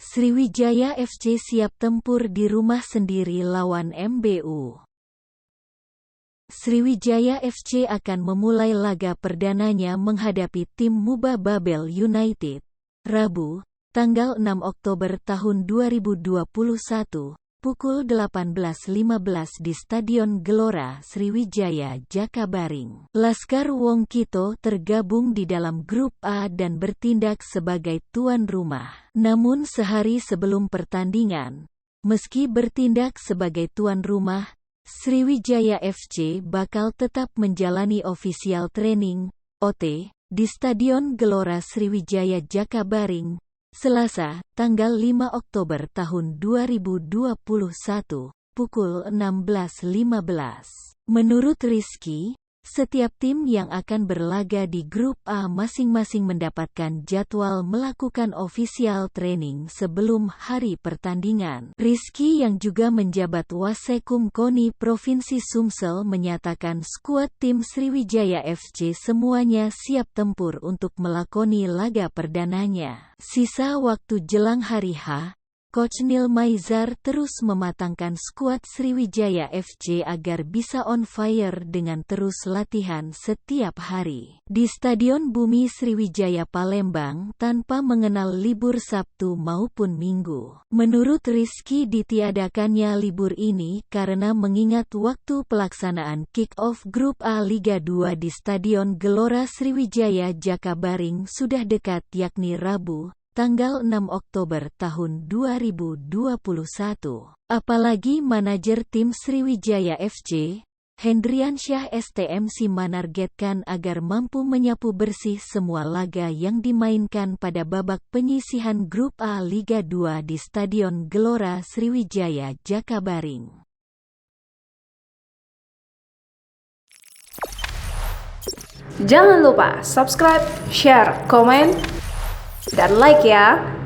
Sriwijaya FC siap tempur di rumah sendiri lawan MBU. Sriwijaya FC akan memulai laga perdananya menghadapi tim Muba Babel United, Rabu, tanggal 6 Oktober tahun 2021, pukul 18.15 di Stadion Gelora Sriwijaya Jakabaring. Laskar Wong Kito tergabung di dalam grup A dan bertindak sebagai tuan rumah. Namun sehari sebelum pertandingan, meski bertindak sebagai tuan rumah, Sriwijaya FC bakal tetap menjalani official training (OT) di Stadion Gelora Sriwijaya Jakabaring, Selasa, tanggal 5 Oktober tahun 2021, pukul 16.15. Menurut Rizky, setiap tim yang akan berlaga di grup A masing-masing mendapatkan jadwal melakukan official training sebelum hari pertandingan. Rizky yang juga menjabat Wasekum KONI Provinsi Sumsel menyatakan skuad tim Sriwijaya FC semuanya siap tempur untuk melakoni laga perdananya. Sisa waktu jelang hari H, Coach Neil Maizar terus mematangkan skuad Sriwijaya FC agar bisa on fire dengan terus latihan setiap hari di Stadion Bumi Sriwijaya Palembang tanpa mengenal libur Sabtu maupun Minggu. Menurut Rizky, ditiadakannya libur ini karena mengingat waktu pelaksanaan kick-off Grup A Liga 2 di Stadion Gelora Sriwijaya Jakabaring sudah dekat, yakni Rabu, tanggal 6 Oktober tahun 2021. Apalagi manajer tim Sriwijaya FC, Hendriansyah STMC menargetkan agar mampu menyapu bersih semua laga yang dimainkan pada babak penyisihan Grup A Liga 2 di Stadion Gelora Sriwijaya Jakabaring. Jangan lupa subscribe, share, komen, dan like ya.